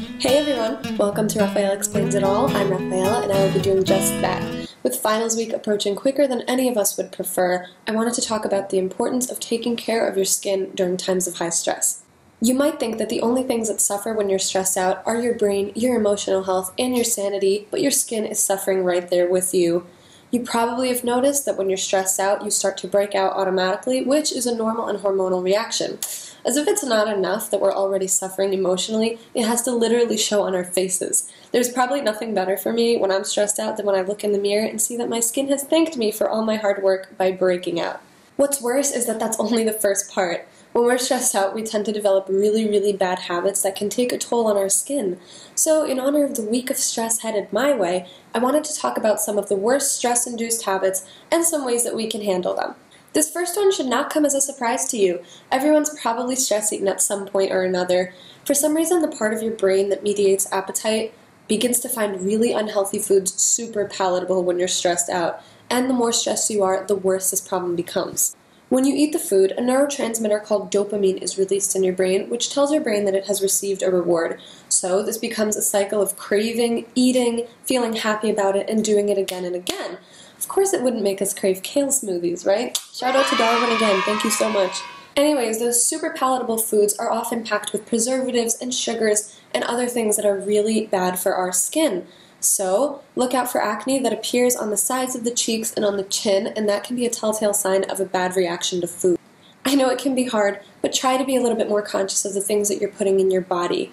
Hey everyone, welcome to Raphael Explains It All. I'm Raphaela and I will be doing just that. With finals week approaching quicker than any of us would prefer, I wanted to talk about the importance of taking care of your skin during times of high stress. You might think that the only things that suffer when you're stressed out are your brain, your emotional health, and your sanity, but your skin is suffering right there with you. You probably have noticed that when you're stressed out, you start to break out automatically, which is a normal and hormonal reaction. As if it's not enough that we're already suffering emotionally, it has to literally show on our faces. There's probably nothing better for me when I'm stressed out than when I look in the mirror and see that my skin has thanked me for all my hard work by breaking out. What's worse is that that's only the first part. When we're stressed out, we tend to develop really bad habits that can take a toll on our skin. So in honor of the week of stress headed my way, I wanted to talk about some of the worst stress-induced habits and some ways that we can handle them. This first one should not come as a surprise to you. Everyone's probably stress-eaten at some point or another. For some reason, the part of your brain that mediates appetite begins to find really unhealthy foods super palatable when you're stressed out. And the more stressed you are, the worse this problem becomes. When you eat the food, a neurotransmitter called dopamine is released in your brain, which tells your brain that it has received a reward. So this becomes a cycle of craving, eating, feeling happy about it, and doing it again and again. Of course it wouldn't make us crave kale smoothies, right? Shout out to Darwin again, thank you so much. Anyways, those super palatable foods are often packed with preservatives and sugars and other things that are really bad for our skin. So, look out for acne that appears on the sides of the cheeks and on the chin, and that can be a telltale sign of a bad reaction to food. I know it can be hard, but try to be a little bit more conscious of the things that you're putting in your body.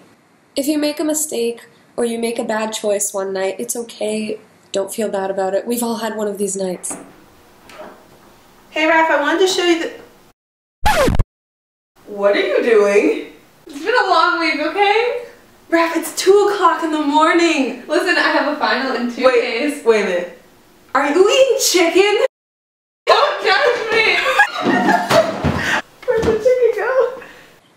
If you make a mistake or you make a bad choice one night, it's okay. Don't feel bad about it. We've all had one of these nights. Hey Raph, I wanted to show you the... What are you doing? It's been a long week, okay? Raph, it's 2 o'clock in the morning. Listen, I have a final in 2 days. Wait a minute. Are you eating chicken? Don't judge me! Where'd the chicken go?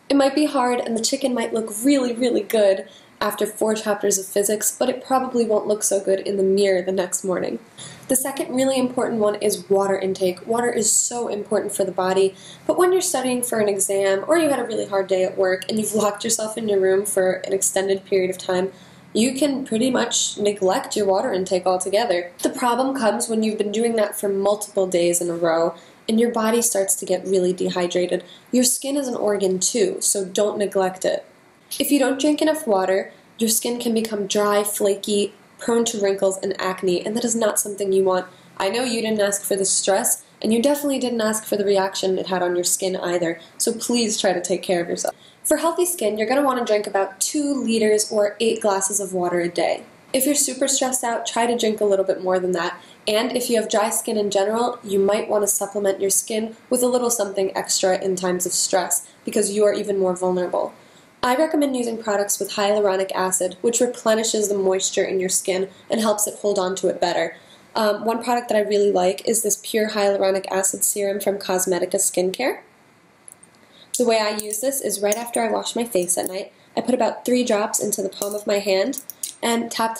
It might be hard and the chicken might look really good after 4 chapters of physics, but it probably won't look so good in the mirror the next morning. The second really important one is water intake. Water is so important for the body, but when you're studying for an exam or you had a really hard day at work and you've locked yourself in your room for an extended period of time, you can pretty much neglect your water intake altogether. The problem comes when you've been doing that for multiple days in a row and your body starts to get really dehydrated. Your skin is an organ too, so don't neglect it. If you don't drink enough water, your skin can become dry, flaky, prone to wrinkles and acne, and that is not something you want. I know you didn't ask for the stress, and you definitely didn't ask for the reaction it had on your skin either, so please try to take care of yourself. For healthy skin, you're going to want to drink about 2 liters or 8 glasses of water a day. If you're super stressed out, try to drink a little bit more than that, and if you have dry skin in general, you might want to supplement your skin with a little something extra in times of stress, because you are even more vulnerable. I recommend using products with hyaluronic acid, which replenishes the moisture in your skin and helps it hold on to it better. One product that I really like is this pure hyaluronic acid serum from Cosmedica skincare. The way I use this is right after I wash my face at night, I put about 3 drops into the palm of my hand and tap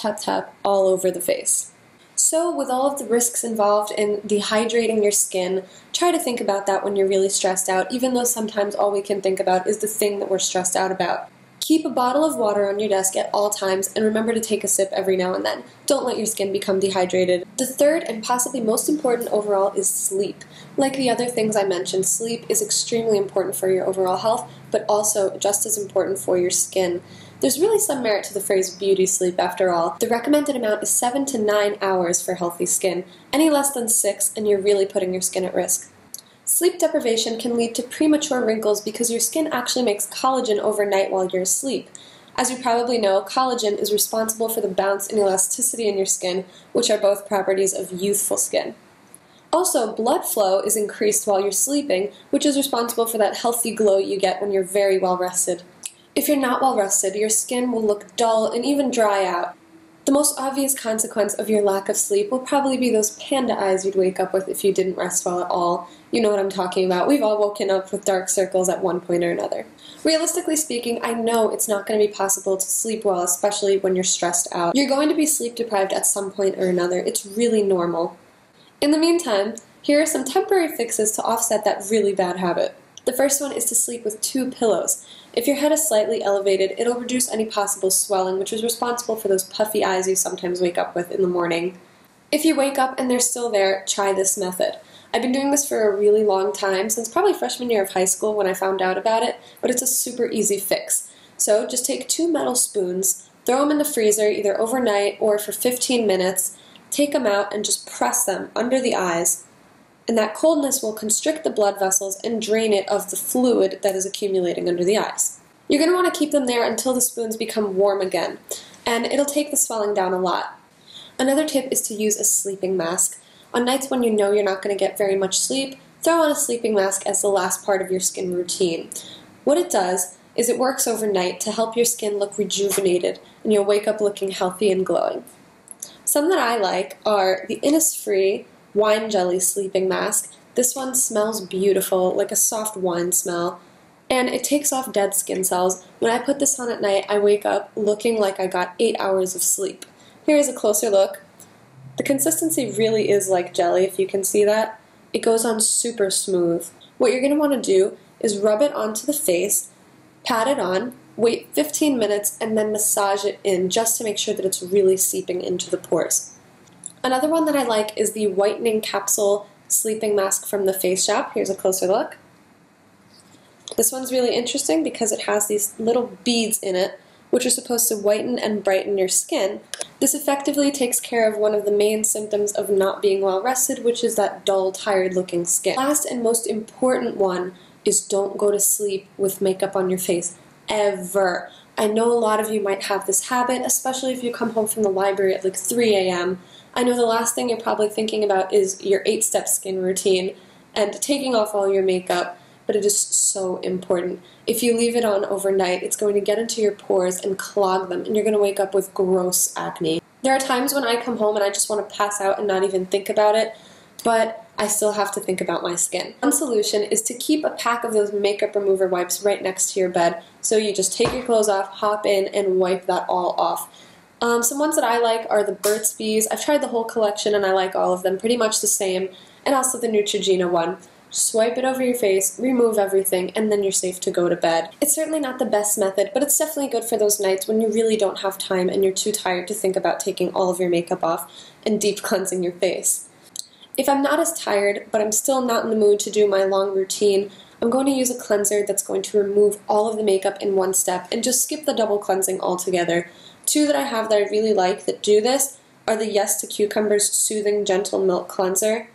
all over the face. So with all of the risks involved in dehydrating your skin, try to think about that when you're really stressed out, even though sometimes all we can think about is the thing that we're stressed out about. Keep a bottle of water on your desk at all times and remember to take a sip every now and then. Don't let your skin become dehydrated. The third and possibly most important overall is sleep. Like the other things I mentioned, sleep is extremely important for your overall health, but also just as important for your skin. There's really some merit to the phrase beauty sleep after all. The recommended amount is 7 to 9 hours for healthy skin. Any less than 6 and you're really putting your skin at risk. Sleep deprivation can lead to premature wrinkles because your skin actually makes collagen overnight while you're asleep. As you probably know, collagen is responsible for the bounce and elasticity in your skin, which are both properties of youthful skin. Also, blood flow is increased while you're sleeping, which is responsible for that healthy glow you get when you're very well rested. If you're not well rested, your skin will look dull and even dry out. The most obvious consequence of your lack of sleep will probably be those panda eyes you'd wake up with if you didn't rest well at all. You know what I'm talking about. We've all woken up with dark circles at one point or another. Realistically speaking, I know it's not going to be possible to sleep well, especially when you're stressed out. You're going to be sleep deprived at some point or another. It's really normal. In the meantime, here are some temporary fixes to offset that really bad habit. The first one is to sleep with 2 pillows. If your head is slightly elevated, it'll reduce any possible swelling, which is responsible for those puffy eyes you sometimes wake up with in the morning. If you wake up and they're still there, try this method. I've been doing this for a really long time, since probably freshman year of high school when I found out about it, but it's a super easy fix. So just take 2 metal spoons, throw them in the freezer either overnight or for 15 minutes, take them out and just press them under the eyes, and that coldness will constrict the blood vessels and drain it of the fluid that is accumulating under the eyes. You're going to want to keep them there until the spoons become warm again, and it'll take the swelling down a lot. Another tip is to use a sleeping mask. On nights when you know you're not going to get very much sleep, throw on a sleeping mask as the last part of your skin routine. What it does is it works overnight to help your skin look rejuvenated, and you'll wake up looking healthy and glowing. Some that I like are the Innisfree Wine Jelly Sleeping Mask. This one smells beautiful, like a soft wine smell, and it takes off dead skin cells. When I put this on at night, I wake up looking like I got 8 hours of sleep. Here is a closer look. The consistency really is like jelly, if you can see that. It goes on super smooth. What you're going to want to do is rub it onto the face, pat it on, wait 15 minutes, and then massage it in just to make sure that it's really seeping into the pores. Another one that I like is the Whitening Capsule Sleeping Mask from the Face Shop. Here's a closer look. This one's really interesting because it has these little beads in it, which are supposed to whiten and brighten your skin. This effectively takes care of one of the main symptoms of not being well rested, which is that dull, tired-looking skin. Last and most important one is don't go to sleep with makeup on your face, ever. I know a lot of you might have this habit, especially if you come home from the library at like 3 a.m. I know the last thing you're probably thinking about is your 8-step skin routine and taking off all your makeup, but it is so important. If you leave it on overnight, it's going to get into your pores and clog them, and you're going to wake up with gross acne. There are times when I come home and I just want to pass out and not even think about it, but I still have to think about my skin. One solution is to keep a pack of those makeup remover wipes right next to your bed, so you just take your clothes off, hop in, and wipe that all off. Some ones that I like are the Burt's Bees. I've tried the whole collection and I like all of them, pretty much the same, and also the Neutrogena one. Swipe it over your face, remove everything, and then you're safe to go to bed. It's certainly not the best method, but it's definitely good for those nights when you really don't have time and you're too tired to think about taking all of your makeup off and deep cleansing your face. If I'm not as tired, but I'm still not in the mood to do my long routine, I'm going to use a cleanser that's going to remove all of the makeup in one step and just skip the double cleansing altogether. 2 that I have that I really like that do this are the Yes to Cucumbers Soothing Gentle Milk Cleanser.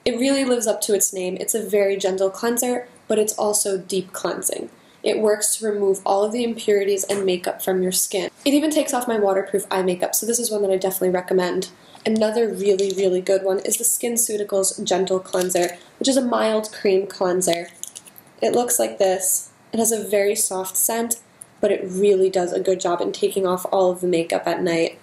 It really lives up to its name. It's a very gentle cleanser, but it's also deep cleansing. It works to remove all of the impurities and makeup from your skin. It even takes off my waterproof eye makeup, so this is one that I definitely recommend. Another really, really good one is the SkinCeuticals Gentle Cleanser, which is a mild cream cleanser. It looks like this. It has a very soft scent, but it really does a good job in taking off all of the makeup at night.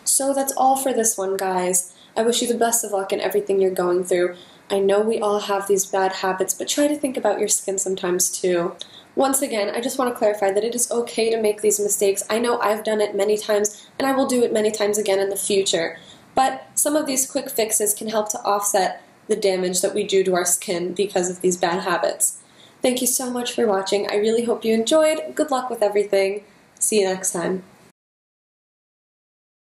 So that's all for this one, guys. I wish you the best of luck in everything you're going through. I know we all have these bad habits, but try to think about your skin sometimes too. Once again, I just want to clarify that it is okay to make these mistakes. I know I've done it many times, and I will do it many times again in the future. But some of these quick fixes can help to offset the damage that we do to our skin because of these bad habits. Thank you so much for watching. I really hope you enjoyed. Good luck with everything. See you next time.